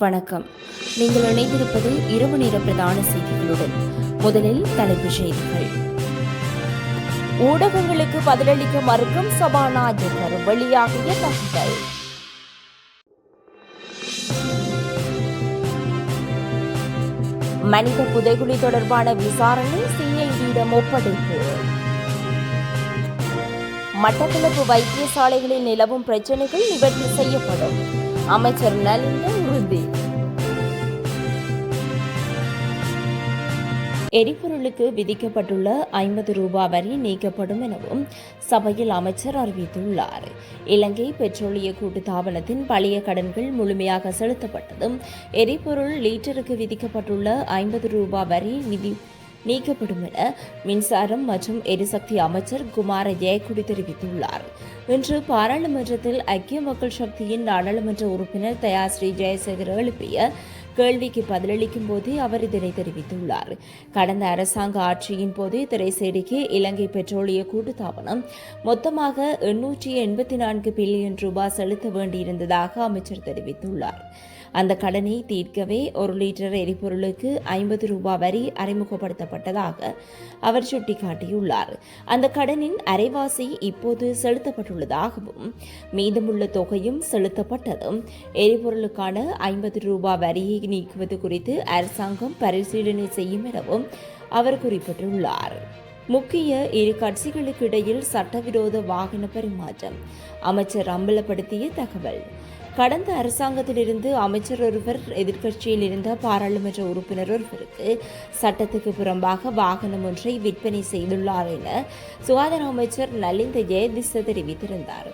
வணக்கம். நீங்கள் இணைந்திருப்பது இரவு நேர பிரதான செய்திகளுடன். முதலில் தலைப்புச் செய்திகள். ஊடகங்களுக்கு பதிலளிக்க மறுக்கும் சபாநாயகர், வெளியாகிய தகவல். மனித புதைகுழி தொடர்பான விசாரணை சிஐடியிடம் ஒப்படைப்பு. மட்டக்களப்பு வைத்தியசாலைகளில் நிலவும் பிரச்சினைகள் நிவர்த்தி செய்யப்படும், அமைச்சர் நலிந்த உறுதி. எரிபொருளுக்கு விதிக்கப்பட்டுள்ள 50 ரூபாய் வரி நீக்கப்படும் எனவும் சபையில் அமைச்சர் அறிவித்துள்ளார். இலங்கை பெட்ரோலிய கூட்டுத்தாபனத்தின் பழைய கடன்கள் முழுமையாக செலுத்தப்பட்டதும் எரிபொருள் லீட்டருக்கு விதிக்கப்பட்டுள்ள 50 ரூபாய் வரி நீக்கப்படும் என மின்சாரம் மற்றும் எரிசக்தி அமைச்சர் குமார ஜெயக்குடி தெரிவித்துள்ளார். இன்று பாராளுமன்றத்தில் ஐக்கிய மக்கள் சக்தியின் நாடாளுமன்ற உறுப்பினர் தயாஸ்ரீ ஜெயசேகர் எழுப்பிய கேள்விக்கு பதிலளிக்கும் போதே அவர் இதனை தெரிவித்துள்ளார். கடந்த அரசாங்க ஆட்சியின் போது திரைசேரிக்கு இலங்கை பெட்ரோலிய கூட்டுத்தாபனம் மொத்தமாக 884 பில்லியன் ரூபாய் செலுத்த வேண்டியிருந்ததாக அமைச்சர் தெரிவித்துள்ளார். அந்த கடனை தீர்க்கவே 1 லிட்டர் எரிபொருளுக்கு 50 ரூபாய் வரி அறிமுகப்படுத்தப்பட்டதாக அவர் சுட்டிக்காட்டியுள்ளார். அந்த கடனின் அரைவாசி இப்போது செலுத்தப்பட்டுள்ளதாகவும் மீதமுள்ள தொகையும் செலுத்தப்பட்டதும் எரிபொருளுக்கான 50 ரூபாய் வரியை நீக்குவது குறித்து அரசாங்கம் பரிசீலனை செய்யும் எனவும் அவர் குறிப்பிட்டுள்ளார். முக்கிய இரு கட்சிகளுக்கு இடையில் சட்டவிரோத வாகன பரிமாற்றம், அமைச்சர் அம்பலப்படுத்திய தகவல். கடந்த அரசாங்கத்திலிருந்து அமைச்சர் ஒருவர் எதிர்க்கட்சியில் இருந்த பாராளுமன்ற உறுப்பினர் ஒருவருக்கு சட்டத்துக்கு புறம்பாக வாகனம் ஒன்றை விற்பனை செய்துள்ளார் என சுகாதார அமைச்சர் நலிந்த ஜெயதிச தெரிவித்திருந்தார்.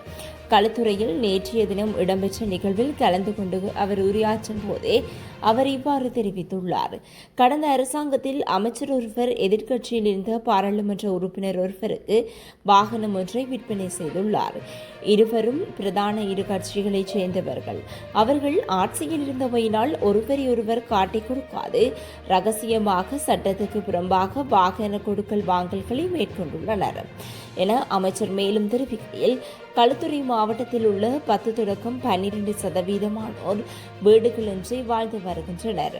களுத்துறையில் நேற்றைய தினம் இடம்பெற்ற நிகழ்வில் கலந்து கொண்டு அவர் உரையாற்றும் போதே அவர் இவ்வாறு தெரிவித்துள்ளார். கடந்த அரசாங்கத்தில் அமைச்சர் ஒருவர் எதிர்க்கட்சியில் இருந்த பாராளுமன்ற உறுப்பினர் ஒருவருக்கு வாகனம் ஒன்றை விற்பனை செய்துள்ளார். இருவரும் பிரதான இரு கட்சிகளைச் சேர்ந்தவர்கள். அவர்கள் ஆட்சியில் இருந்தவையினால் ஒருவரையொருவர் காட்டிக் கொடுக்காது ரகசியமாக சட்டத்துக்கு புறம்பாக வாகன கொடுக்கல் வாங்கல்களை மேற்கொண்டுள்ளனர் என அமைச்சர் மேலும் தெரிவிக்கையில், களுத்துறை மாவட்டத்தில் உள்ள 10 தொடக்கம் 12% வீடுகளின்றி வாழ்ந்து வருகின்றனர்.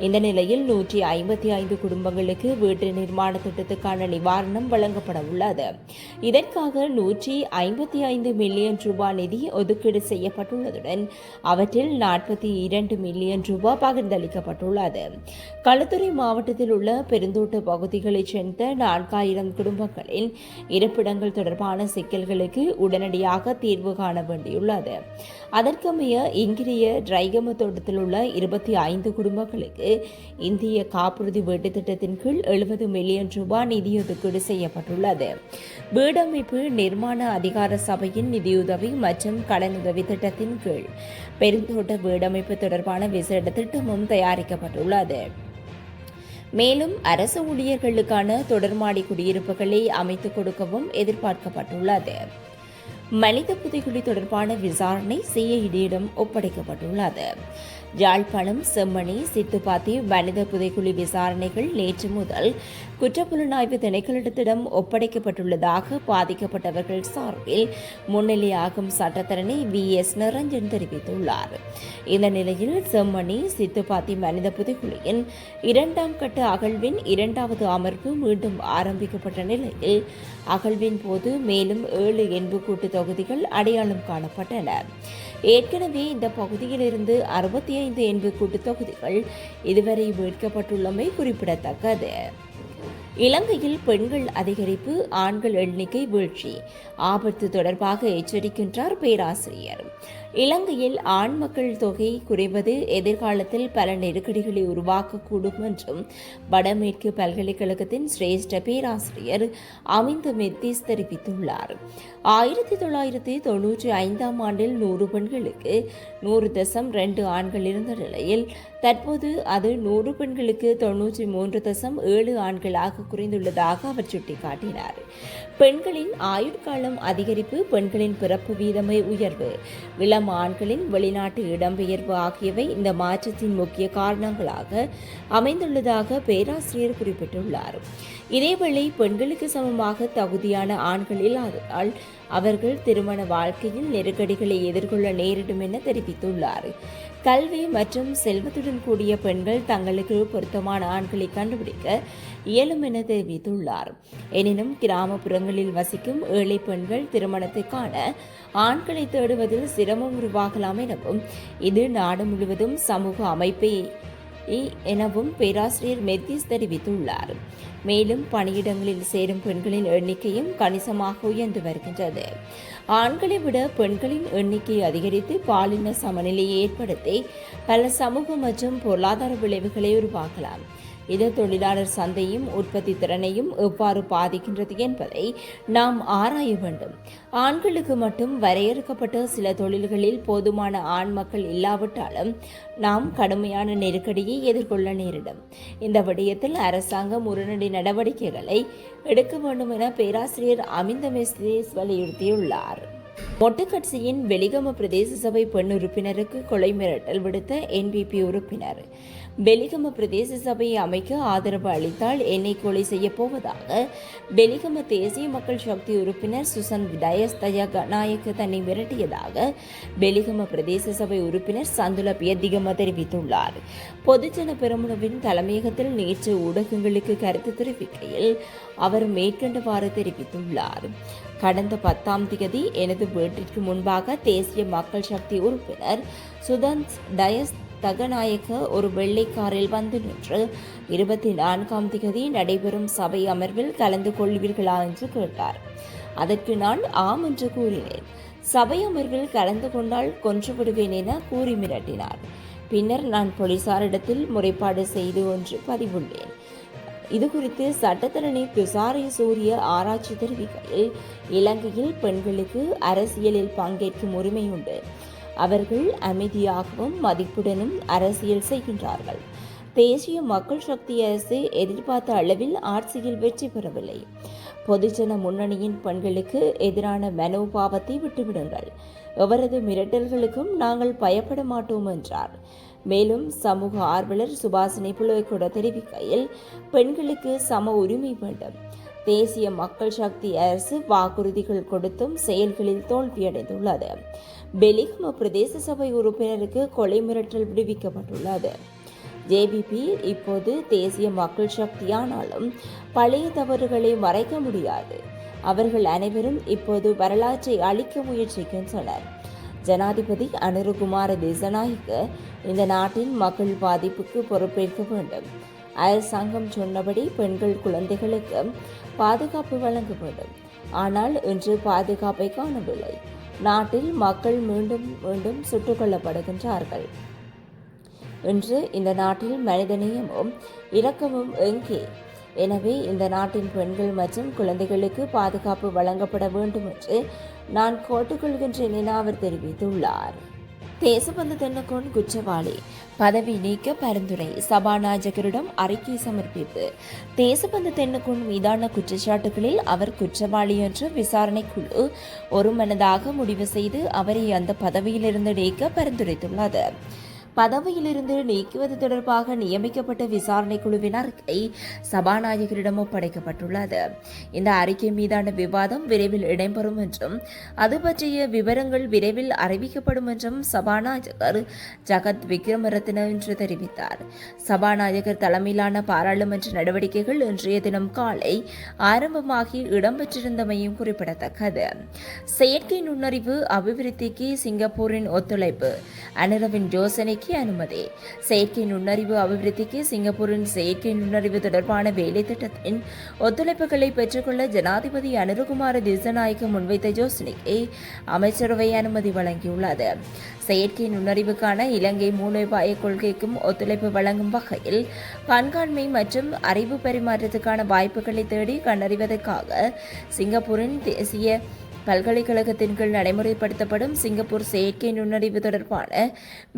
இந்த நிலையில் 155 குடும்பங்களுக்கு வீட்டு நிர்மாண திட்டத்துக்கான நிவாரணம் வழங்கப்பட உள்ளது. இதற்காக 155 மில்லியன் ரூபாய் நிதி ஒதுக்கீடு செய்யப்பட்டுள்ளதுடன் அவற்றில் 42 மில்லியன் ரூபாய் பகிர்ந்தளிக்கப்பட்டுள்ளது. களுத்துறை மாவட்டத்தில் உள்ள பெருந்தோட்ட பகுதிகளைச் சேர்ந்த 4000 குடும்பங்களின் இருப்பிடங்கள் தொடர்பான சிக்கல்களுக்கு உடனடியாக தீர்வு காண வேண்டியுள்ளது. அதற்கமைய இங்கிரிய டிரைகம தோட்டத்தில் உள்ள 25 குடும்பங்களுக்கு இந்திய காப்புறுதி வீட்டு திட்டத்தின் கீழ் 70 மில்லியன் ரூபாய் நிதி ஒதுக்கீடு செய்யப்பட்டுள்ளது. வீடமைப்பு நிர்மாண அதிகார சபையின் நிதியுதவி மற்றும் கடனுதவி திட்டத்தின் கீழ் பெருந்தோட்ட வீடமைப்பு தொடர்பான விசேட திட்டமும் தயாரிக்கப்பட்டுள்ளது. மேலும் அரசு ஊழியர்களுக்கான தொடர்மாடி குடியிருப்புகளை அமைத்துக் கொடுக்கவும் எதிர்பார்க்கப்பட்டுள்ளது. மனித புதைகுழி தொடர்பான விசாரணை சிஐடியிடம் ஒப்படைக்கப்பட்டுள்ளது. யாழ்ப்பாணம் செம்மணி சித்துப்பாத்தி மனித புதைகுழி விசாரணைகள் நேற்று முதல் குற்றப்புலனாய்வு திணைக்களத்திடம் ஒப்படைக்கப்பட்டுள்ளதாக பாதிக்கப்பட்டவர்கள் சார்பில் முன்னிலையாகும் சட்டத்தரணி VS நிரஞ்சன் தெரிவித்துள்ளார். இந்த நிலையில் செம்மணி சித்துப்பாத்தி மனித புதைகுழியின் 2ஆம் கட்ட அகழ்வின் 2வது அமர்வு மீண்டும் ஆரம்பிக்கப்பட்ட நிலையில் அகழ்வின் போது மேலும் 7 எண்புக்கூட்டு தொகுதிகள் அடையாளம் காணப்பட்டன. ஏற்கனவே இந்த பகுதியிலிருந்து 65 எண்புக்கூட்டு தொகுதிகள் இதுவரை மீட்கப்பட்டுள்ளமை குறிப்பிடத்தக்கது. இலங்கையில் பெண்கள் அதிகரிப்பு, ஆண்கள் எண்ணிக்கை வீழ்ச்சி, ஆபத்து தொடர்பாக எச்சரிக்கின்றார் பேராசிரியர். இலங்கையில் ஆண் மக்கள் தொகை குறைவது எதிர்காலத்தில் பல நெருக்கடிகளை உருவாக்கக்கூடும் என்றும் வடமேற்கு பல்கலைக்கழகத்தின் சிரேஷ்ட பேராசிரியர் அமிந்த மெத்திஸ் தெரிவித்துள்ளார். 1995ஆம் ஆண்டில் 100 பெண்களுக்கு 100.2 ஆண்கள் இருந்த நிலையில் தற்போது அது 100 பெண்களுக்கு 93.7 ஆண்களாக குறைந்துள்ளதாக அவர் சுட்டிக்காட்டினார். பெண்களின் ஆயுட்காலம் அதிகரிப்பு, பெண்களின் பிறப்பு வீதமை உயர்வு, இளம் ஆண்களின் வெளிநாட்டு இடம்பெயர்வு ஆகியவை இந்த மாற்றத்தின் முக்கிய காரணங்களாக அமைந்துள்ளதாக பேராசிரியர் குறிப்பிட்டுள்ளார். இதேவேளை பெண்களுக்கு சமமாக தகுதியான ஆண்கள் இல்லாததால் அவர்கள் திருமண வாழ்க்கையில் நெருக்கடிகளை எதிர்கொள்ள நேரிடும் என தெரிவித்துள்ளார். கல்வி மற்றும் செல்வத்துடன் கூடிய பெண்கள் தங்களுக்கு பொருத்தமான ஆண்களை கண்டுபிடிக்க இயலும் என தெரிவித்துள்ளார். எனினும் கிராமப்புறங்களில் வசிக்கும் ஏழை பெண்கள் திருமணத்துக்கான ஆண்களை தேடுவதில் சிரமம் உருவாகலாம் எனவும் இது நாடு முழுவதும் சமூக அமைப்பை எனவும் பேராசிரியர் மெத்திஸ் தெரிவித்துள்ளார். மேலும் பணியிடங்களில் சேரும் பெண்களின் எண்ணிக்கையும் கணிசமாக உயர்ந்து வருகின்றது. ஆண்களை விட பெண்களின் எண்ணிக்கை அதிகரித்து பாலின சமநிலையை ஏற்படுத்தி பல சமூக மற்றும் பொருளாதார விளைவுகளை உருவாக்கலாம். இது தொழிலாளர் சந்தையும் உற்பத்தி திறனையும் எவ்வாறு பாதிக்கின்றது என்பதை நாம் ஆராய வேண்டும். ஆண்களுக்கு மட்டும் வரையறுக்கப்பட்ட சில தொழில்களில் போதுமான ஆண் மக்கள் இல்லாவிட்டாலும் நாம் கடுமையான நெருக்கடியை எதிர்கொள்ள நேரிடும். இந்த விடயத்தில் அரசாங்கம் உடனடி நடவடிக்கைகளை எடுக்க வேண்டும் என பேராசிரியர் அமிந்த மெஸ்தேஸ் வலியுறுத்தியுள்ளார். மொட்டு கட்சியின் வெலிகம பிரதேச சபை பெண் உறுப்பினருக்கு கொலை மிரட்டல் விடுத்த NPP உறுப்பினர். வெலிகம பிரதேச சபையை அமைக்க ஆதரவு அளித்தால் என்னை கொலை செய்யப் போவதாக வெலிகம தேசிய மக்கள் சக்தி உறுப்பினர் சுசன் டயஸ் தயாநாயக்க தன்னை மிரட்டியதாக வெலிகம பிரதேச சபை உறுப்பினர் சந்துல பியதிகம தெரிவித்துள்ளார். பொதுஜன பெரமுனவின் தலைமையகத்தில் நேற்று ஊடகங்களுக்கு கருத்து தெரிவிக்கையில் அவர் மேற்கண்டவாறு தெரிவித்துள்ளார். கடந்த 10ஆம் தேதி எனது வீட்டிற்கு முன்பாக தேசிய மக்கள் சக்தி உறுப்பினர் சுதன் டயஸ் தகநாயக்க ஒரு வெள்ளை காரில் வந்து நின்று 24ஆம் தேதி நடைபெறும் சபை அமர்வில் கலந்து கொள்வீர்களா என்று கேட்டார். அதற்கு நான் ஆம் என்று கூறினேன். சபை அமர்வில் கலந்து கொண்டால் கொன்று விடுவேன் என கூறி மிரட்டினார். பின்னர் நான் போலீசாரிடத்தில் முறைப்பாடு செய்து ஒன்று பதிவுள்ளேன். இதுகுறித்து சட்டத்தரணி துஷாரிய சூரிய ஆராய்ச்சி தெரிவிக்கையில் இலங்கையில் பெண்களுக்கு அரசியலில் பங்கேற்கும் உரிமை உண்டு. அவர்கள் அமைதியாகவும் மதிப்புடனும் அரசியல் செய்கின்றார்கள். தேசிய மக்கள் சக்தி அரசு எதிர்பார்த்த அளவில் ஆட்சியில் வெற்றி பெறவில்லை. பொதுஜன முன்னணியின் பெண்களுக்கு எதிரான மனோபாவத்தை விட்டுவிடுங்கள். எவரது மிரட்டல்களுக்கும் நாங்கள் பயப்பட மாட்டோம் என்றார். மேலும் சமூக ஆர்வலர் சுபாசினி புலோய்கொட தெரிவிக்கையில் பெண்களுக்கு சம உரிமை வேண்டும். தேசிய மக்கள் சக்தி அரசு வாக்குறுதிகள் கொடுத்தும் செயல்களில் தோல்வியடைந்துள்ளது. பெலிகம பிரதேச சபை உறுப்பினருக்கு கொலை மிரட்டல் விடுவிக்கப்பட்டுள்ளது. JVP இப்போது தேசிய மக்கள் சக்தியானாலும் பழைய தவறுகளை மறைக்க முடியாது. அவர்கள் அனைவரும் இப்போது வரலாற்றை அழிக்க முயற்சிக்கின்றனர். ஜனாதிபதி அனுரகுமார திசாநாயக்க இந்த நாட்டின் மக்கள் பாதிப்புக்கு பொறுப்பேற்க வேண்டும். அரசாங்கம் சொன்னபடி பெண்கள் குழந்தைகளுக்கு பாதுகாப்பு வழங்க வேண்டும். ஆனால் இன்று பாதுகாப்பை காணவில்லை. நாட்டில் மக்கள் மீண்டும் மீண்டும் சுட்டுக் கொல்லப்படுகின்றார்கள். இன்று இந்த நாட்டில் மனிதநேயமும் இரக்கமும் எங்கே? எனவே இந்த நாட்டின் பெண்கள் மற்றும் குழந்தைகளுக்கு பாதுகாப்பு வழங்கப்பட வேண்டும் என்று நான் கேட்டுக்கொள்கின்றேன் என அவர் தெரிவித்துள்ளார். தேசபந்து தென்னகோன் குற்றவாளி பதவி நீக்க பரிந்துரை சபாநாயகரிடம் அறிக்கை சமர்ப்பிப்பு. தேசபந்து தென்னகோன் மீதான குற்றச்சாட்டுகளில் அவர் குற்றவாளி என்று விசாரணைக்குழு ஒருமனதாக முடிவு செய்து அவரை அந்த பதவியிலிருந்து நீக்க பரிந்துரைத்துள்ளது. பதவியிலிருந்து நீக்குவது தொடர்பாக நியமிக்கப்பட்ட விசாரணை குழுவின் அறிக்கை சபாநாயகரிடம் ஒப்படைக்கப்பட்டுள்ளது. இந்த அறிக்கை மீதான விவாதம் விரைவில் இடம்பெறும் என்றும் அது பற்றிய விவரங்கள் விரைவில் அறிவிக்கப்படும் என்றும் சபாநாயகர் ஜகத் விக்ரமரத்ன இன்று தெரிவித்தார். சபாநாயகர் தலைமையிலான பாராளுமன்ற நடவடிக்கைகள் இன்றைய தினம் காலை ஆரம்பமாகி இடம்பெற்றிருந்தமையும் குறிப்பிடத்தக்கது. செயற்கை நுண்ணறிவு அபிவிருத்திக்கு சிங்கப்பூரின் ஒத்துழைப்பு. அனுரவின் யோசனைக்கு அனுமதி. செயற்கை நுண்ணறிவு அபிவிருத்திக்கு சிங்கப்பூரின் செயற்கை நுண்ணறிவு தொடர்பான வேலை திட்டத்தின் ஒத்துழைப்புகளை பெற்றுக்கொள்ள ஜனாதிபதி அனுரகுமார திசாநாயக்க முன்வைத்த யோசனைக்கு அமைச்சரவை அனுமதி வழங்கியுள்ளது. செயற்கை நுண்ணறிவுக்கான இலங்கை மூலோபாய கொள்கைக்கும் ஒத்துழைப்பு வழங்கும் வகையில் கண்காண்மை மற்றும் அறிவு பரிமாற்றத்துக்கான வாய்ப்புகளை தேடி கண்டறிவதற்காக சிங்கப்பூரின் தேசிய பல்கலைக்கழகத்தின் கீழ் நடைமுறைப்படுத்தப்படும் சிங்கப்பூர் செயற்கை நுண்ணறிவு தொடர்பான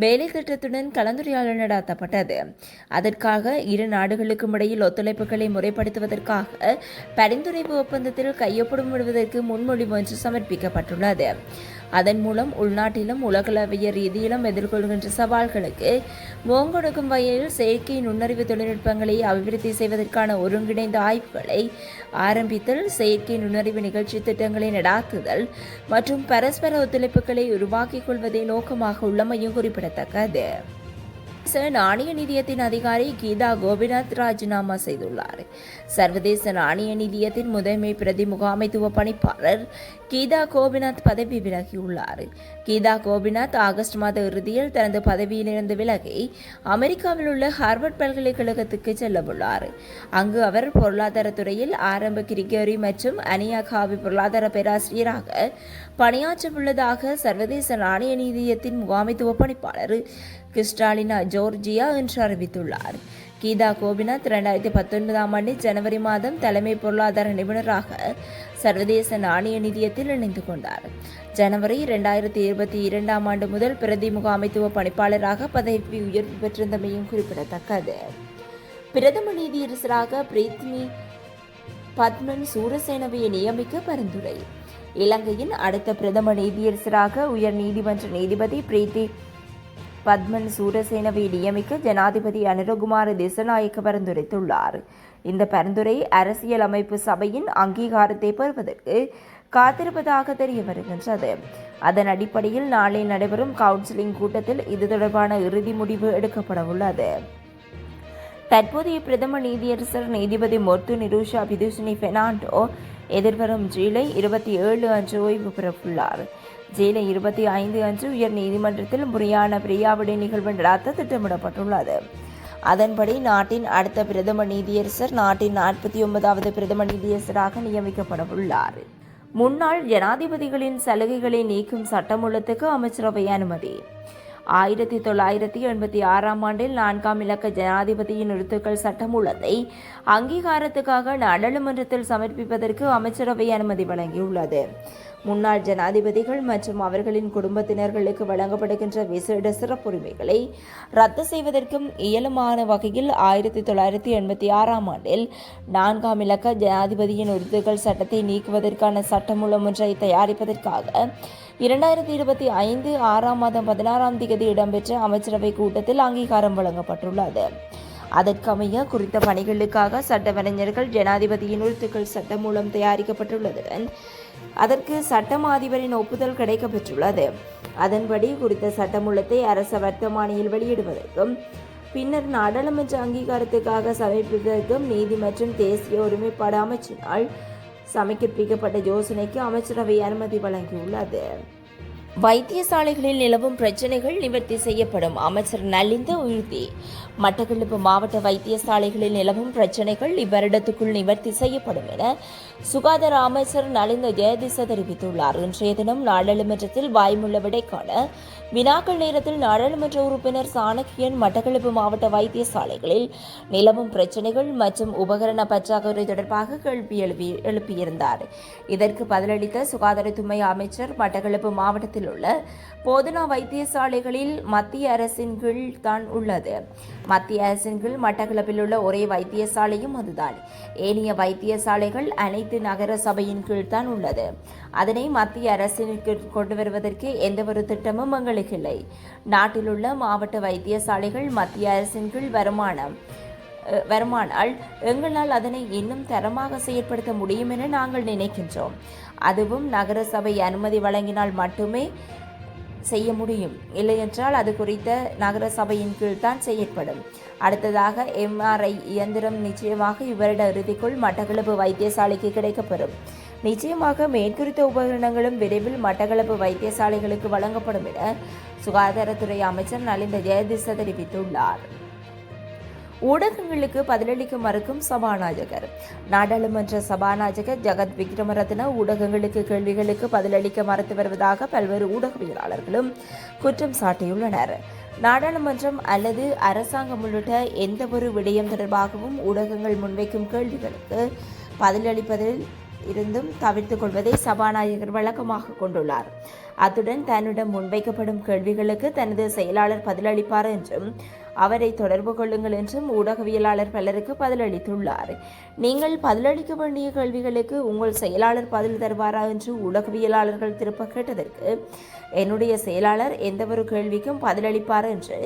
வேலை திட்டத்துடன் கலந்துரையாடல் நடத்தப்பட்டது. அதற்காக இரு நாடுகளுக்கும் இடையில் ஒத்துழைப்புகளை முறைப்படுத்துவதற்காக பரிந்துரைப்பு ஒப்பந்தத்தில் கையொப்பமிடுவதற்கு முன்மொழிவு ஒன்று சமர்ப்பிக்கப்பட்டுள்ளது. அதன் மூலம் உள்நாட்டிலும் உலகளவிய ரீதியிலும் எதிர்கொள்கின்ற சவால்களுக்கு முகங்கொடுக்கும் வகையில் செயற்கை நுண்ணறிவு தொழில்நுட்பங்களை அபிவிருத்தி செய்வதற்கான ஒருங்கிணைந்த ஆய்வுகளை ஆரம்பித்தல், செயற்கை நுண்ணறிவு நிகழ்ச்சி திட்டங்களை நடாத்துதல் மற்றும் பரஸ்பர ஒத்துழைப்புகளை உருவாக்கிக் கொள்வதை நோக்கமாக உள்ளமையும் குறிப்பிடத்தக்கது. நாணய நிதியத்தின் அதிகாரி கீதா கோபிநாத் ராஜினாமா செய்துள்ளார். சர்வதேச நாணய நிதியத்தின் முதன்மை பிரதி முகாமைத்துவ பணிப்பாளர் கீதா கோபிநாத் பதவி விலகியுள்ளார். கீதா கோபிநாத் ஆகஸ்ட் மாத இறுதியில் தனது பதவியிலிருந்து விலகி அமெரிக்காவில் உள்ள ஹார்வர்ட் பல்கலைக்கழகத்துக்கு செல்லவுள்ளார். அங்கு அவர் பொருளாதாரத்துறையில் ஆரம்ப கிரிகரி மற்றும் அனியாகாவி பொருளாதார பேராசிரியராக பணியாற்றவுள்ளதாக சர்வதேச நாணய நிதியத்தின் முகாமைத்துவ பணிப்பாளர் கிறிஸ்டாலினா ஜோர்ஜியா என்று அறிவித்துள்ளார். கீதா கோபிநாத் 2019 ஆண்டு ஜனவரி மாதம் தலைமை பொருளாதார நிபுணராக சர்வதேச நாணய நிதியத்தில் இணைந்து கொண்டார். ஜனவரி 2022 ஆண்டு முதல் பிரதி முகாமைத்துவ பணிப்பாளராக பதவி உயர்வு பெற்றிருந்தமையும் குறிப்பிடத்தக்கது. பிரதம நீதியரசராக பிரீத்தி பத்மன் சூரசேனவை நியமிக்க பரிந்துரை. இலங்கையின் அடுத்த பிரதம நீதியரசராக உயர் நீதிமன்ற நீதிபதி பிரீத்தி பத்மன் சூரசேனவை நியமிக்க ஜனாதிபதி அனுரகுமார திசாநாயக்க பரிந்துரைத்துள்ளார். இந்த பரிந்துரை அரசியல் அமைப்பு சபையின் அங்கீகாரத்தை பெறுவதற்கு காத்திருப்பதாக தெரிய வருகின்றது. அதன் அடிப்படையில் நாளை நடைபெறும் கவுன்சிலிங் கூட்டத்தில் இது தொடர்பான இறுதி முடிவு எடுக்கப்பட உள்ளது. தற்போதைய பிரதம நீதியரசர் நீதிபதி மொர்த்து நிரூஷா பிதுஷினி பெர்னாண்டோ எதிர்வரும் ஜூலை 27 அன்று ஓய்வு பெறவுள்ளார். ஜூலை 25 அன்று உயர் நீதிமன்றத்தில் முறையான பிரியாவிடை நிகழ்வு நடாத்த திட்டமிடப்பட்டுள்ளது. அதன்படி நாட்டின் அடுத்த பிரதம நீதியரசர் நாட்டின் 49வது பிரதம நீதியரசராக நியமிக்கப்படவுள்ளார். முன்னாள் ஜனாதிபதிகளின் சலுகைகளை நீக்கும் சட்டமூலத்துக்கு அமைச்சரவை அனுமதி. 1986 ஆண்டில் 4ஆம் இலக்க ஜனாதிபதியின் நிறுத்துக்கள் சட்டமூலத்தை அங்கீகாரத்துக்காக நாடாளுமன்றத்தில் சமர்ப்பிப்பதற்கு அமைச்சரவை அனுமதி வழங்கியுள்ளது. முன்னாள் ஜனாதிபதிகள் மற்றும் அவர்களின் குடும்பத்தினர்களுக்கு வழங்கப்படுகின்ற விசேட சிறப்புரிமைகளை ரத்து செய்வதற்கும் இயலுமான வகையில் 1986 ஆண்டில் 4ஆம் இலக்க ஜனாதிபதியின் உறுதிகள் சட்டத்தை நீக்குவதற்கான சட்டமூலம் ஒன்றை தயாரிப்பதற்காக 2025 6ஆம் மாதம் 16ஆம் தேதி இடம்பெற்ற அமைச்சரவை கூட்டத்தில் அங்கீகாரம் வழங்கப்பட்டுள்ளது. அதற்கமைய குறித்த பணிகளுக்காக சட்டவரைஞர்கள் ஜனாதிபதியின் உறுத்துக்கள் சட்டம் மூலம் தயாரிக்கப்பட்டுள்ளதுடன் அதற்கு சட்டமா அதிபரின் ஒப்புதல் கிடைக்கப்பெற்றுள்ளது. அதன்படி குறித்த சட்டமூலத்தை அரச வர்த்தமானியில் வெளியிடுவதற்கும் பின்னர் நாடாளுமன்ற அங்கீகாரத்துக்காக சமர்ப்பிப்பதற்கும் நீதி மற்றும் தேசிய ஒருமைப்பாடு அமைச்சினால் சமர்ப்பிக்கப்பட்ட யோசனைக்கு அமைச்சரவை அனுமதி வழங்கியுள்ளது. வைத்தியசாலைகளில் நிலவும் பிரச்சினைகள் நிவர்த்தி செய்யப்படும். அமைச்சர் நலிந்த உறுதி. மட்டக்களப்பு மாவட்ட வைத்தியசாலைகளில் நிலவும் பிரச்சினைகள் இவ்வருடத்துக்குள் நிவர்த்தி செய்யப்படும் என சுகாதார அமைச்சர் நலிந்த ஜெயதிச தெரிவித்துள்ளார். இன்றைய தினம் நாடாளுமன்றத்தில் வாய்மூல விடைக்கான வினாக்கள் நேரத்தில் நாடாளுமன்ற உறுப்பினர் சாணக்கியன் மட்டக்களப்பு மாவட்ட வைத்தியசாலைகளில் நிலவும் பிரச்சினைகள் மற்றும் உபகரண பற்றாக்குறை தொடர்பாக கேள்வி எழுப்பியிருந்தார். இதற்கு பதிலளித்த சுகாதாரத்துறை அமைச்சர் மட்டக்களப்பு மாவட்டத்தில் உள்ள போதனா வைத்தியசாலைகளில் மத்திய அரசின் கீழ் தான் உள்ளது. மத்திய அரசின் கீழ் மட்டக்களப்பில் உள்ள ஒரே வைத்தியசாலையும் அதுதான். ஏனைய வைத்தியசாலைகள் அனைத்து நகர சபையின் கீழ் தான் உள்ளது. அதனை மத்திய அரசிற்கு கொண்டு வருவதற்கு எந்தவொரு திட்டமும் எங்களுக்கு இல்லை. நாட்டில் உள்ள மாவட்ட வைத்தியசாலைகள் மத்திய அரசின் கீழ் வருமானால் எங்களால் அதனை இன்னும் தரமாக செயற்படுத்த முடியும் என நாங்கள் நினைக்கின்றோம். அதுவும் நகர சபை அனுமதி வழங்கினால் மட்டுமே செய்ய முடியும். இல்லையென்றால் அது குறித்த நகர சபையின் கீழ் தான் செயற்படும். அடுத்ததாக MRI இயந்திரம் நிச்சயமாக இவ்வருட இறுதிக்குள் மட்டக்களப்பு வைத்தியசாலைக்கு கிடைக்கப்பெறும். நிச்சயமாக மேற்குறித்த உபகரணங்களும் விரைவில் மட்டக்களப்பு வைத்தியசாலைகளுக்கு வழங்கப்படும் என சுகாதாரத்துறை அமைச்சர் நலிந்த ஜெயதிச தெரிவித்துள்ளார். ஊடகங்களுக்கு பதிலளிக்க மறுக்கும் சபாநாயகர். நாடாளுமன்ற சபாநாயகர் ஜகத் விக்ரமரத்ன ஊடகங்களுக்கு கேள்விகளுக்கு பதிலளிக்க மறுத்து வருவதாக பல்வேறு ஊடகவியலாளர்களும் குற்றம் சாட்டியுள்ளனர். நாடாளுமன்றம் அல்லது அரசாங்கம் உள்ளிட்ட எந்தவொரு விடயம் தொடர்பாகவும் ஊடகங்கள் முன்வைக்கும் கேள்விகளுக்கு பதிலளிப்பதில் இருந்தும் தவிர்த்துக் கொள்வதை சபாநாயகர் வழக்கமாக கொண்டுள்ளார். அத்துடன் தன்னிடம் முன்வைக்கப்படும் கேள்விகளுக்கு தனது செயலாளர் பதிலளிப்பார் என்றும் அவரை தொடர்பு கொள்ளுங்கள் என்றும் ஊடகவியலாளர் பலருக்கு பதிலளித்துள்ளார். நீங்கள் பதிலளிக்க வேண்டிய கேள்விகளுக்கு உங்கள் செயலாளர் பதில் தருவாரா என்று ஊடகவியலாளர்கள் திருப்ப கேட்டதற்கு என்னுடைய செயலாளர் எந்தவொரு கேள்விக்கும் பதிலளிப்பார் என்று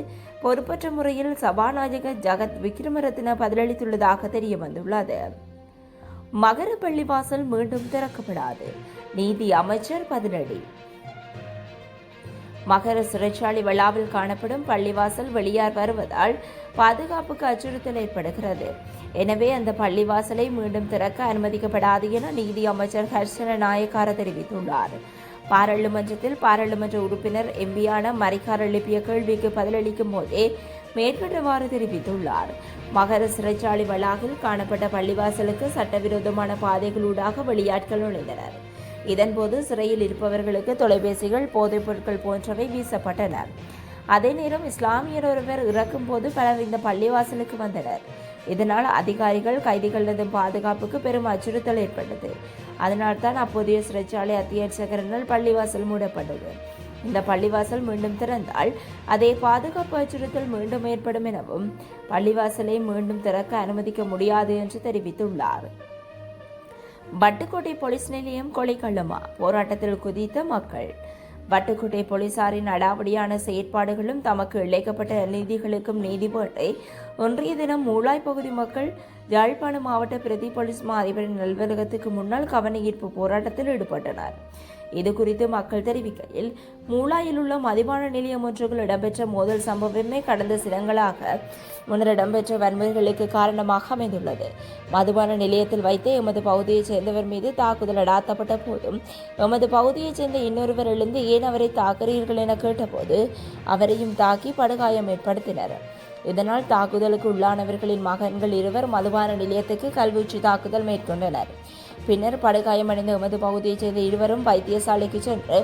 பொறுப்பற்ற முறையில் சபாநாயகர் ஜகத் விக்ரமரத்ன பதிலளித்துள்ளதாக தெரிய வந்துள்ளது. மகர பள்ளிவாசல் மீண்டும் திறக்கப்படாது, நீதி அமைச்சர் பதிலடி. மகர சிறைச்சாலை விழாவில் காணப்படும் பள்ளிவாசல் வெளியார் வருவதால் பாதுகாப்புக்கு அச்சுறுத்தல் ஏற்படுகிறது. எனவே அந்த பள்ளிவாசலை மீண்டும் திறக்க அனுமதிக்கப்படாது என நீதி அமைச்சர் ஹர்ஷன நாயக்கார தெரிவித்துள்ளார். பாராளுமன்றத்தில் பாராளுமன்ற உறுப்பினர் எம்பியான மரிக்கார் எழுப்பிய கேள்விக்கு பதிலளிக்கும் போதே மேற்கண்டவாறு தெரிவித்துள்ளார். மகர சிறைச்சாலை வளாகில் காணப்பட்ட பள்ளிவாசலுக்கு சட்டவிரோதமான பாதைகளூடாக வெளியாட்கள் நுழைந்தனர். இதன்போது சிறையில் இருப்பவர்களுக்கு தொலைபேசிகள், போதைப் பொருட்கள் போன்றவை வீசப்பட்டன. அதே நேரம் இஸ்லாமியர் ஒருவர் இறக்கும் போது பலர் இந்த பள்ளிவாசலுக்கு வந்தனர். இதனால் அதிகாரிகள் கைதிகளது பாதுகாப்புக்கு பெரும் அச்சுறுத்தல் ஏற்பட்டது. அதனால்தான் அப்போதைய சிறைச்சாலை அத்தியட்சகரினால் பள்ளிவாசல் மூடப்பட்டது. இந்த பள்ளிவாசல் மீண்டும் திறந்தால் அதே பாதுகாப்பு அச்சுறுத்தல் மீண்டும் ஏற்படும் எனவும் பள்ளிவாசலை மீண்டும் திறக்க அனுமதிக்க முடியாது என்று தெரிவித்துள்ளார். வட்டுக்கோட்டை போலீஸ் நிலையம் கொலைக்கள்ளமா, போராட்டத்தில் குதித்த மக்கள். வட்டுக்கோட்டை போலீசாரின் அடாவடியான செயற்பாடுகளும் தமக்கு இழைக்கப்பட்ட அநீதிகளுக்கும் நீதி வேண்டி ஒன்றிய தினம் மூளாய் பகுதி மக்கள் யாழ்ப்பாண மாவட்ட பிரதி போலீஸ் மா அதிபரின் அலுவலகத்துக்கு முன்னால் கவனஈர்ப்பு போராட்டத்தில் ஈடுபட்டனர். இதுகுறித்து மக்கள் தெரிவிக்கையில், மூளாயில் உள்ள மதுபான நிலையம் ஒன்றுக்குள் இடம்பெற்ற மோதல் சம்பவமே கடந்த சிலங்களாக முன்னர் இடம்பெற்ற வன்முறைகளுக்கு காரணமாக அமைந்துள்ளது. மதுபான நிலையத்தில் வைத்து எமது பகுதியைச் சேர்ந்தவர் மீது தாக்குதல் நடாத்தப்பட்ட போதும் எமது பகுதியைச் சேர்ந்த இன்னொருவர் எழுந்து ஏன் அவரை தாக்குகிறீர்கள் என கேட்டபோது அவரையும் தாக்கி படுகாயம் ஏற்படுத்தினர். இதனால் தாக்குதலுக்கு உள்ளானவர்களின் மகன்கள் இருவர் மதுபான நிலையத்துக்கு கல்வீச்சு தாக்குதல் மேற்கொண்டனர். பின்னர் படுகாயமடைந்த எமது பகுதியைச் சேர்ந்த இருவரும் வைத்தியசாலைக்கு சென்று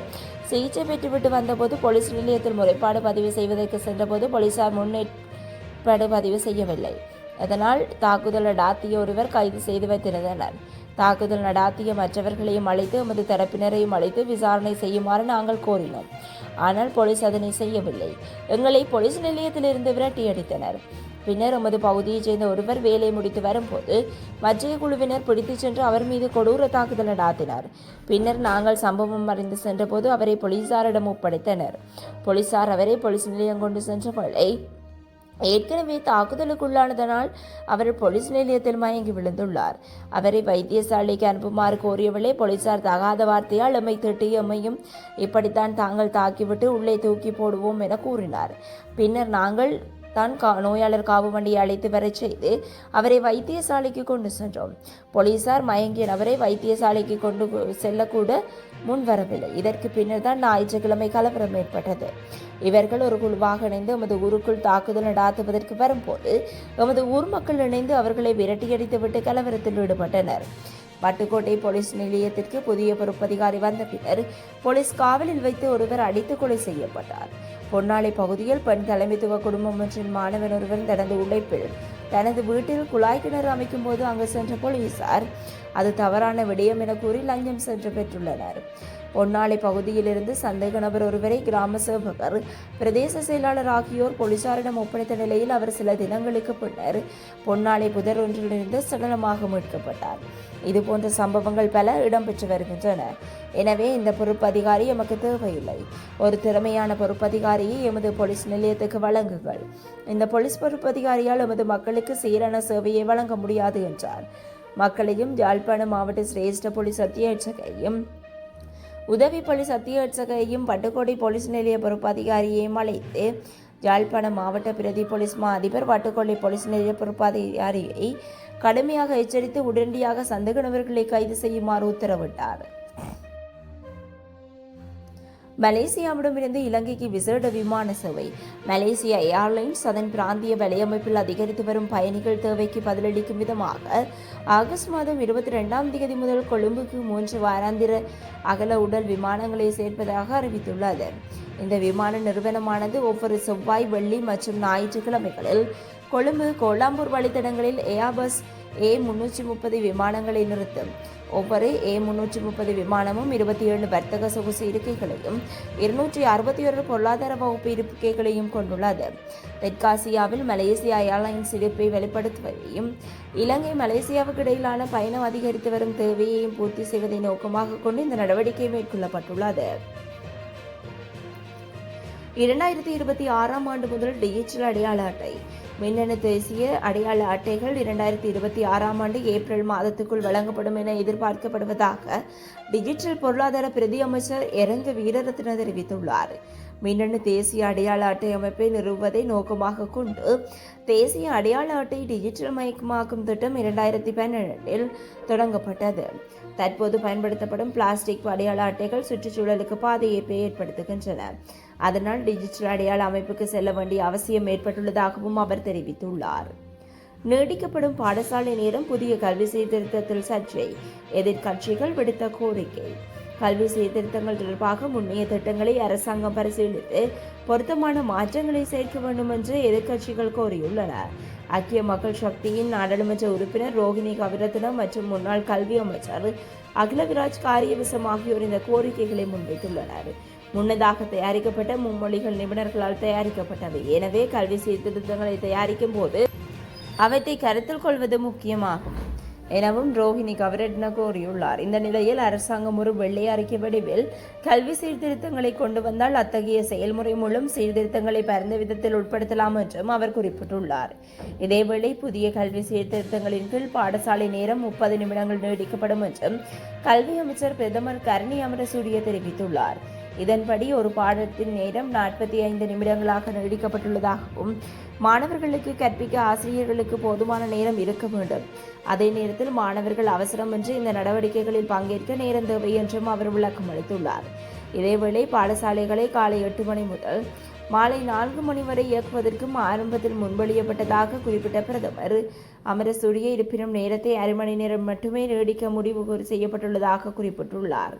சிகிச்சை பெற்றுவிட்டு வந்தபோது போலீஸ் நிலையத்தில் முறைப்பாடு பதிவு செய்வதற்கு சென்றபோது போலீசார் முன்னேற்பாடு பதிவு செய்யவில்லை. அதனால் தாக்குதல் நடாத்திய ஒருவர் கைது செய்து வைத்திருந்தனர். தாக்குதல் நடாத்திய மற்றவர்களையும் அழைத்து எமது தரப்பினரையும் அழைத்து விசாரணை செய்யுமாறு நாங்கள் கோரினோம். ஆனால் போலீஸ் அதனை செய்யவில்லை. எங்களை போலீஸ் நிலையத்திலிருந்து விரட்டியடித்தனர். பின்னர் எமது பகுதியைச் சேர்ந்த ஒருவர் வேலை முடித்து வரும்போது மற்றைய குழுவினர் பிடித்துச் சென்று அவர் மீது கொடூர தாக்குதல் நடாத்தினார். பின்னர் நாங்கள் சம்பவம் அறிந்து சென்றபோது அவரை போலீசாரிடம் ஒப்படைத்தனர். போலீசார் அவரை போலீஸ் நிலையம் கொண்டு சென்ற வேளை ஏற்கனவே தாக்குதலுக்குள்ளானதனால் அவர் போலீஸ் நிலையத்தில் மயங்கி விழுந்துள்ளார். அவரை வைத்தியசாலைக்கு அனுப்புமாறு கோரியவளே போலீசார் தகாத வார்த்தையால் எம்மை திட்டி எம்மையும் இப்படித்தான் தாங்கள் தாக்கிவிட்டு உள்ளே தூக்கி போடுவோம் என கூறினார். பின்னர் நாங்கள் தான் நோயாளர் காவு வண்டியை அழைத்து வரச் செய்து அவரை வைத்தியசாலைக்கு கொண்டு சென்றோம். போலீசார் மயங்கிய நபரை வைத்தியசாலைக்கு கொண்டு செல்லக்கூட முன்வரவில்லை. இதற்கு பின்னர் தான் ஞாயிற்றுக்கிழமை கலவரம் ஏற்பட்டது. இவர்கள் ஒரு குழுவாக இணைந்து எமது ஊருக்குள் தாக்குதல் நடாத்துவதற்கு வரும்போது எமது ஊர் மக்கள் இணைந்து அவர்களை விரட்டியடித்துவிட்டு கலவரத்தில் ஈடுபட்டனர். வட்டுக்கோட்டை போலீஸ் நிலையத்திற்கு புதிய பொறுப்பதிகாரி வந்த பின்னர் போலீஸ் காவலில் வைத்து ஒருவர் அடித்து கொலை செய்யப்பட்டார். பொன்னாலை பகுதியில் பெண் தலைமைத்துவ குடும்பம் ஒன்றின் மாணவன் ஒருவர் தனது உழைப்பில் தனது வீட்டில் குழாய் கிணறு அமைக்கும் போது அங்கு சென்ற போலீசார் அது தவறான விடயம் என கூறி லஞ்சம் சென்று பெற்றுள்ளனர். பொன்னாலை பகுதியிலிருந்து சந்தேக நபர் ஒருவரை கிராம சேவகர், பிரதேச செயலாளர் ஆகியோர் போலீசாரிடம் ஒப்படைத்த நிலையில் அவர் சில தினங்களுக்கு பின்னர் பொன்னாலை புதர் ஒன்றிலிருந்து சடலமாக மீட்கப்பட்டார். இதுபோன்ற சம்பவங்கள் பல இடம்பெற்று வருகின்றன. எனவே இந்த பொறுப்பதிகாரி எமக்கு தேவையில்லை. ஒரு திறமையான பொறுப்பதிகாரியை எமது போலீஸ் நிலையத்துக்கு வழங்குங்கள். இந்த போலீஸ் பொறுப்பதிகாரியால் எமது மக்களுக்கு சீரான சேவையை வழங்க முடியாது என்றார். மக்களையும் யாழ்ப்பாண மாவட்ட சிரேஷ்ட போலீஸ் அத்தியட்சகையும் உதவி போலீஸ் அத்தியட்சகையும் வட்டுக்கோட்டை போலீஸ் நிலைய பொறுப்பு அதிகாரியையும் அழைத்து யாழ்ப்பாண மாவட்ட பிரதி போலீஸ் மா அதிபர் வட்டுக்கோட்டை போலீஸ் நிலைய பொறுப்பு அதிகாரியை கடுமையாக எச்சரித்து உடனடியாக சந்தேக நபர்களை கைது செய்யுமாறு உத்தரவிட்டார். மலேசியாவிடமிருந்து இலங்கைக்கு விசேட விமான சேவை. மலேசியா ஏர்லைன்ஸ் அதன் பிராந்திய வலையமைப்பில் அதிகரித்து வரும் பயணிகள் தேவைக்கு பதிலளிக்கும் விதமாக ஆகஸ்ட் மாதம் 22ஆம் தேதி முதல் கொழும்புக்கு 3 வாராந்திர அகல உடல் விமானங்களை சேர்ப்பதாக அறிவித்துள்ளது. இந்த விமான நிறுவனமானது ஒவ்வொரு செவ்வாய், வெள்ளி மற்றும் ஞாயிற்றுக்கிழமைகளில் கொழும்பு, கோலாம்பூர் வழித்தடங்களில் ஏர்பஸ் A330 விமானங்களை நிறுத்தும். ஒவ்வொரு A330 விமானமும் 27 வர்த்தக சொகுசு இருக்கைகளையும் 261 பொருளாதார வகுப்பு இருக்கைகளையும் கொண்டுள்ளது. தெற்காசியாவில் மலேசியா ஏர்லைன்ஸ் இருப்பை வெளிப்படுத்துவதையும் இலங்கை மலேசியாவுக்கு இடையிலான பயணம் அதிகரித்து வரும் தேவையையும் பூர்த்தி செய்வதை நோக்கமாக கொண்டு இந்த நடவடிக்கை மேற்கொள்ளப்பட்டுள்ளது. 2026 ஆண்டு முதல் டிஜிட்டல் அடையாள அட்டை மின்னணு தேசிய அடையாள அட்டைகள் 2026 ஆண்டு ஏப்ரல் மாதத்துக்குள் வழங்கப்படும் என எதிர்பார்க்கப்படுவதாக டிஜிட்டல் பொருளாதார பிரதி அமைச்சர் எரங்க வீரரத்ன தெரிவித்துள்ளார். மின்னணு தேசிய அடையாள அட்டை அமைப்பை நிறுவுவதை நோக்கமாக கொண்டு தேசிய அடையாள அட்டை டிஜிட்டல் மயமாக்கும் திட்டம் 2012 தொடங்கப்பட்டது. தற்போது பயன்படுத்தப்படும் பிளாஸ்டிக் அடையாள அட்டைகள் சுற்றுச்சூழலுக்கு பாதையை ஏற்படுத்துகின்றன. அதனால் டிஜிட்டல் அடையாள அமைப்புக்கு செல்ல வேண்டிய அவசியம் ஏற்பட்டுள்ளதாகவும் அவர் தெரிவித்துள்ளார். நீடிக்கப்படும் பாடசாலை நேரம் புதிய கல்வி சீர்திருத்தத்தில் சர்ச்சை, எதிர்க்கட்சிகள் விடுத்த கோரிக்கை. கல்வி சீர்திருத்தங்கள் தொடர்பாக முன்னைய திட்டங்களை அரசாங்கம் பரிசீலித்து பொருத்தமான மாற்றங்களை சேர்க்க வேண்டும் என்று எதிர்க்கட்சிகள் கோரியுள்ளன. ஐக்கிய மக்கள் சக்தியின் நாடாளுமன்ற உறுப்பினர் ரோஹிணி கவிரத்ன மற்றும் முன்னாள் கல்வி அமைச்சர் அகிலவிராஜ் காரியவிசம் ஆகியோர் இந்த கோரிக்கைகளை முன்வைத்துள்ளனர். முன்னதாக தயாரிக்கப்பட்ட மும்மொழிகள் நிபுணர்களால் தயாரிக்கப்பட்டவை. எனவே கல்வி சீர்திருத்தங்களை தயாரிக்கும் போது அவற்றை கருத்தில் கொள்வது முக்கியமாகும் எனவும் ரோஹிணி கவிரட்ன கோரியுள்ளார். இந்த நிலையில் அரசாங்கம் ஒரு வெள்ளை அறிக்கை வடிவில் கல்வி சீர்திருத்தங்களை கொண்டு வந்தால் அத்தகைய செயல்முறை மூலம் சீர்திருத்தங்களை பரந்த விதத்தில் உட்படுத்தலாம் என்றும் அவர் குறிப்பிட்டுள்ளார். இதேவேளை புதிய கல்வி சீர்திருத்தங்களின் கீழ் பாடசாலை நேரம் 30 நிமிடங்கள் நீடிக்கப்படும் என்றும் கல்வி அமைச்சர் பிரதமர் கரணி அமரசூரிய தெரிவித்துள்ளார். இதன்படி ஒரு பாடத்தின் நேரம் 45 நிமிடங்களாக நீடிக்கப்பட்டுள்ளதாகவும் மாணவர்களுக்கு கற்பிக்க ஆசிரியர்களுக்கு போதுமான நேரம் இருக்க வேண்டும். அதே நேரத்தில் மாணவர்கள் அவசரமின்றி இந்த நடவடிக்கைகளில் பங்கேற்க நேரம் தேவை என்றும் அவர் விளக்கம் அளித்துள்ளார். இதேவேளை பாடசாலைகளை காலை 8 மணி முதல் மாலை 4 மணி வரை இயக்குவதற்கும் ஆரம்பத்தில் முன்மொழியப்பட்டதாக குறிப்பிட்ட பிரதமர் அமரசூரிய இருப்பினும் நேரத்தை 1/2 மணி நேரம் மட்டுமே நீடிக்க முடிவு செய்யப்பட்டுள்ளதாக குறிப்பிட்டுள்ளார்.